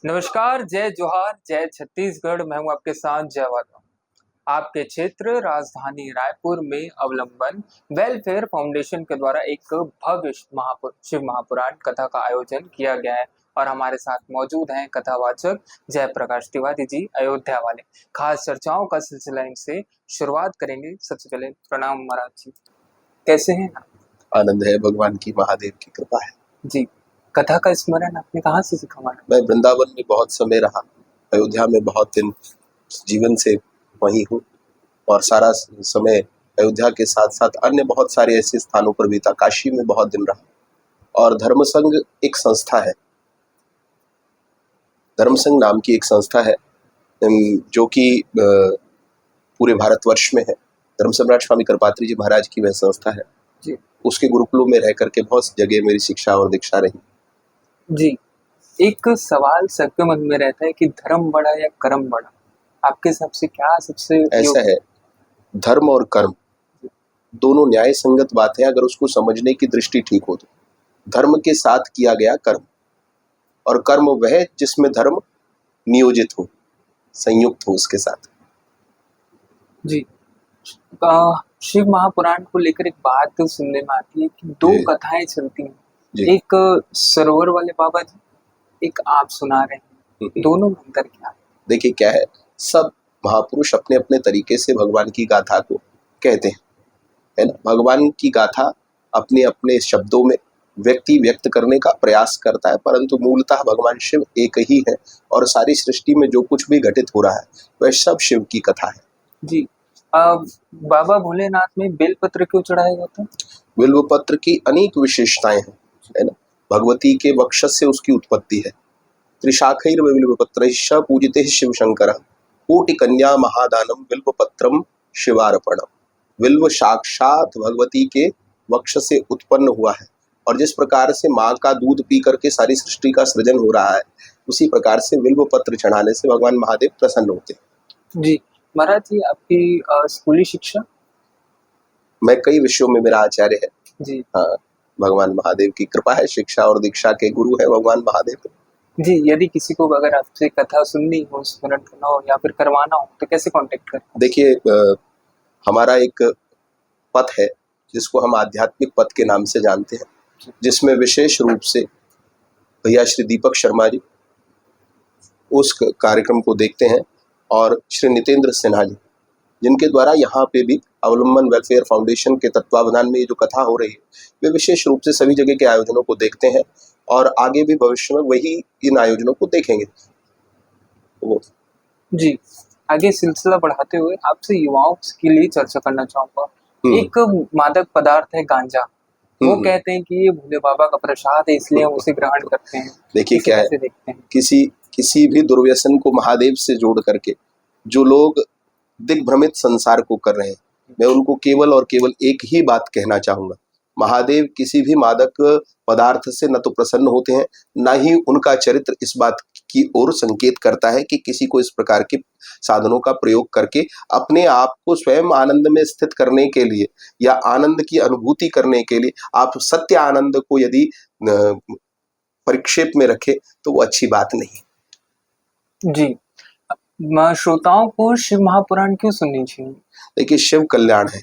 नमस्कार, जय जोहार, जय छत्तीसगढ़। मैं हूं आपके साथ जयवर्धन। आपके क्षेत्र राजधानी रायपुर में अवलंबन वेलफेयर फाउंडेशन के द्वारा एक भव्य शिव महापुराण कथा का आयोजन किया गया है और हमारे साथ मौजूद हैं कथावाचक जयप्रकाश तिवारी जी, अयोध्या वाले। खास चर्चाओं का सिलसिला इनसे शुरुआत करेंगे। सबसे पहले प्रणाम महाराज जी, कैसे हैं आप? आनंद है, भगवान की महादेव की कृपा है जी। कथा का स्मरण आपने कहाँ से सीखा महाराज? मैं वृंदावन में बहुत समय रहा, अयोध्या में बहुत दिन जीवन से वहीं हूँ और सारा समय अयोध्या के साथ साथ अन्य बहुत सारे ऐसे स्थानों पर बीता। काशी में बहुत दिन रहा और धर्म संघ एक संस्था है, धर्म संघ नाम की एक संस्था है जो कि पूरे भारतवर्ष में है। धर्म सम्राट स्वामी कृपात्री जी महाराज की वह संस्था है जी। उसके गुरुकुलों में रह करके बहुत जगह मेरी शिक्षा और दीक्षा रही। जी, एक सवाल सबके मन में रहता है कि धर्म बड़ा या कर्म बड़ा? आपके हिसाब से क्या सबसे ऐसा है, धर्म और कर्म दोनों न्याय संगत बात है अगर उसको समझने की दृष्टि ठीक हो तो। धर्म के साथ किया गया कर्म, और कर्म वह जिसमें धर्म नियोजित हो, संयुक्त हो उसके साथ। जी। शिव महापुराण को लेकर एक बात तो सुनने में आती है कि दो जी। कथाएं चलती हैं, जी। एक सरोवर वाले बाबा जी, एक आप सुना रहे हैं। दोनों में अंतर क्या है? देखिए क्या है, सब महापुरुष अपने अपने तरीके से भगवान की गाथा को कहते हैं, है ना। भगवान की गाथा अपने अपने शब्दों में व्यक्ति व्यक्त करने का प्रयास करता है, परंतु मूलतः भगवान शिव एक ही है और सारी सृष्टि में जो कुछ भी घटित हो रहा है वह सब शिव की कथा है। जी। बाबा भोलेनाथ में बेलपत्र क्यों चढ़ाया जाता है? बिल्व पत्र की अनेक विशेषताएं हैं, है ना। भगवती के वक्षस से उसकी उत्पत्ति है। त्रिशाखैर बिल्व पत्रैश्च पूजिते शिव शंकर कोटि कन्या महादानम बिल्व पत्रम शिवार्पणम। बिल्व साक्षात भगवती के वक्ष से उत्पन्न हुआ है और जिस प्रकार से माँ का दूध पी करके सारी सृष्टि का सृजन हो रहा है, उसी प्रकार से बिल्व पत्र चढ़ाने से भगवान महादेव प्रसन्न होते हैं। जी महाराज जी, आपकी स्कूली शिक्षा? मैं कई विषयों में मेरा आचार्य है। जी। हाँ, भगवान महादेव की कृपा है, शिक्षा और दीक्षा के गुरु है भगवान महादेव। जी, यदि किसी को अगर आपसे कथा सुननी हो, स्मरण करना हो या फिर करवाना हो तो कैसे कांटेक्ट करें? देखिए हमारा एक पथ है जिसको हम आध्यात्मिक पथ के नाम से जानते हैं, जिसमें विशेष रूप से भैया श्री दीपक शर्मा जी उस कार्यक्रम को देखते हैं और श्री नितेंद्र सिन्हा जी, जिनके द्वारा यहाँ पे भी अवलंबन वेलफेयर फाउंडेशन के तत्वावधान में ये जो कथा हो रही है, वे विशेष रूप से सभी जगह के आयोजनों को देखते हैं और आगे भी भविष्य में वही इन आयोजनों को देखेंगे। वो जी, आगे सिलसिला बढ़ाते हुए आपसे युवाओं के लिए चर्चा करना चाहूंगा। एक मादक पदार्थ है गांजा। वो कहते हैं कि ये भोले बाबा का प्रसाद है, इसलिए हम उसे ग्रहण करते हैं। देखिए क्या है, देखते हैं किसी भी दुर्व्यसन को महादेव से जोड़ करके जो लोग दिग्भ्रमित संसार को कर रहे हैं, मैं उनको केवल और केवल एक ही बात कहना चाहूंगा, महादेव किसी भी मादक पदार्थ से न तो प्रसन्न होते हैं, न ही उनका चरित्र इस बात की ओर संकेत करता है कि किसी को इस प्रकार के साधनों का प्रयोग करके अपने आप को स्वयं आनंद में स्थित करने के लिए या आनंद की अनुभूति करने के लिए आप सत्य आनंद को यदि परिक्षेप में रखे तो वो अच्छी बात नहीं। जी, श्रोताओं को शिव महापुराण क्यों सुननी चाहिए? देखिए शिव कल्याण है,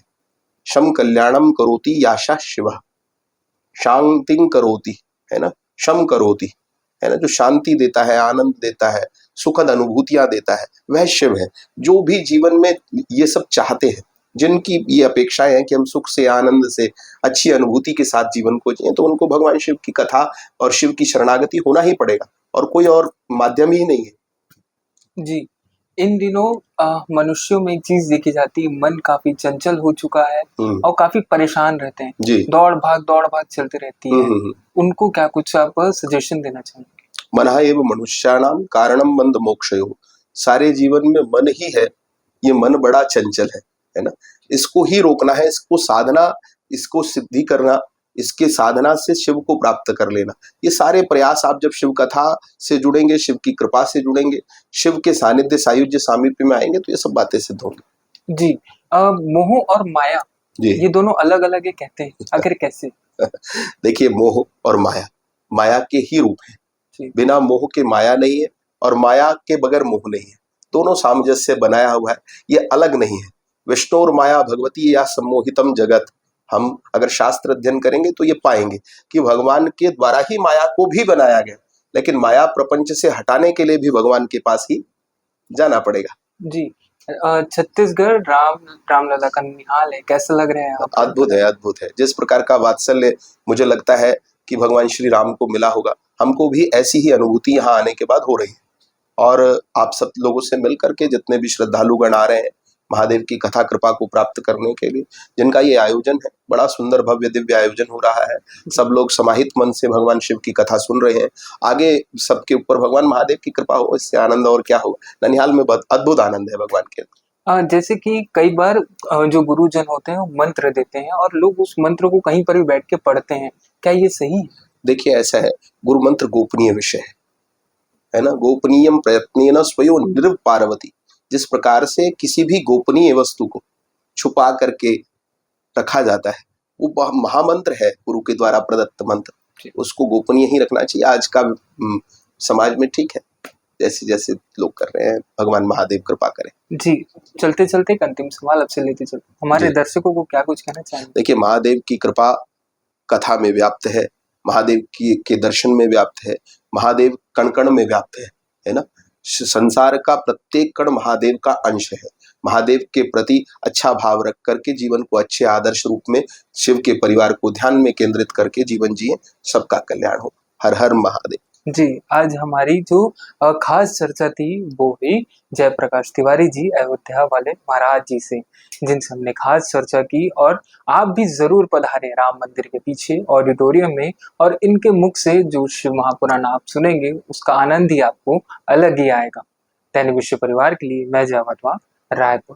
शम कल्याणम करोति याशा शिवः, शांतिं करोति, है ना, शम करोति, है ना, जो शांति देता है, आनंद देता है, सुखद अनुभूतियां देता है, वह शिव है। जो भी जीवन में ये सब चाहते हैं, जिनकी ये अपेक्षाएं हैं कि हम सुख से, आनंद से, अच्छी अनुभूति के साथ जीवन को जिए, तो उनको भगवान शिव की कथा और शिव की शरणागति होना ही पड़ेगा और कोई और माध्यम ही नहीं है। जी, इन दिनों मनुष्यों में एक चीज देखी जाती है, मन काफी चंचल हो चुका है और काफी परेशान रहते हैं। दौड़ भाग चलती रहती है। उनको क्या कुछ आप सजेशन देना चाहेंगे? मनः एव मनुष्याणाम कारणम बंध मोक्षयोः। सारे जीवन में मन ही है, ये मन बड़ा चंचल है ना। इसको ही रोकना है, इसको साधना, इसको सिद्धि करना, इसके साधना से शिव को प्राप्त कर लेना। ये सारे प्रयास आप जब शिव कथा से जुड़ेंगे, शिव की कृपा से जुड़ेंगे, शिव के सानिध्य सायुज्य सामीप्य में आएंगे तो ये सब बातें सिद्ध होंगी। जी, मोह और माया ये दोनों अलग अलग है कहते हैं, आखिर कैसे? देखिए मोह और माया के ही रूप है, बिना मोह के माया नहीं है और माया के बगैर मोह नहीं है। दोनों सामंजस्य बनाया हुआ है, ये अलग नहीं है। विष्णु और माया भगवती या सम्मोहितम जगत, हम अगर शास्त्र अध्ययन करेंगे तो ये पाएंगे कि भगवान के द्वारा ही माया को भी बनाया गया, लेकिन माया प्रपंच से हटाने के लिए भी भगवान के पास ही जाना पड़ेगा। जी। छत्तीसगढ़ रामलला का निहाल है, कैसा लग रहा है आपको? अद्भुत है, अद्भुत है। जिस प्रकार का वात्सल्य मुझे लगता है कि भगवान श्री राम को मिला होगा, हमको भी ऐसी ही अनुभूति यहाँ आने के बाद हो रही है। और आप सब लोगों से मिल करके, जितने भी श्रद्धालुगण आ रहे हैं महादेव की कथा कृपा को प्राप्त करने के लिए, जिनका ये आयोजन है, बड़ा सुंदर भव्य दिव्य आयोजन हो रहा है। सब लोग समाहित मन से भगवान शिव की कथा सुन रहे हैं। आगे सबके ऊपर भगवान महादेव की कृपा हो, इससे आनंद और क्या होगा। ननिहाल में बहुत अद्भुत आनंद है भगवान के। जैसे कि कई बार जो गुरुजन होते हैं वो मंत्र देते हैं और लोग उस मंत्र को कहीं पर भी बैठ के पढ़ते हैं, क्या ये सही है? देखिए, ऐसा है, गुरु मंत्र गोपनीय विषय है ना। गोपनीयम प्रयत्नेन स्वयो निर्व पार्वती। जिस प्रकार से किसी भी गोपनीय वस्तु को छुपा करके रखा जाता है, वो महामंत्र है, गुरु के द्वारा प्रदत्त मंत्र, उसको गोपनीय ही रखना चाहिए। आज का समाज में ठीक है, जैसे जैसे लोग कर रहे हैं, भगवान महादेव कृपा करें। जी, चलते चलते एक अंतिम सवाल आपसे लेते चलते, हमारे जी। दर्शकों को क्या कुछ कहना चाहेंगे? देखिए, महादेव की कृपा कथा में व्याप्त है, महादेव की के दर्शन में व्याप्त है, महादेव कण कण में व्याप्त है ना। संसार का प्रत्येक कण महादेव का अंश है। महादेव के प्रति अच्छा भाव रख करके जीवन को अच्छे आदर्श रूप में शिव के परिवार को ध्यान में केंद्रित करके जीवन जिए, सबका कल्याण हो। हर हर महादेव। जी, आज हमारी जो खास चर्चा थी वो हुई जयप्रकाश तिवारी जी, अयोध्या वाले महाराज जी से, जिनसे हमने खास चर्चा की। और आप भी जरूर पधारें राम मंदिर के पीछे ऑडिटोरियम में, और इनके मुख से जो शिव महापुराण आप सुनेंगे उसका आनंद ही आपको अलग ही आएगा। दैनिक विश्व परिवार के लिए मैं जय वटवा, रायपुर।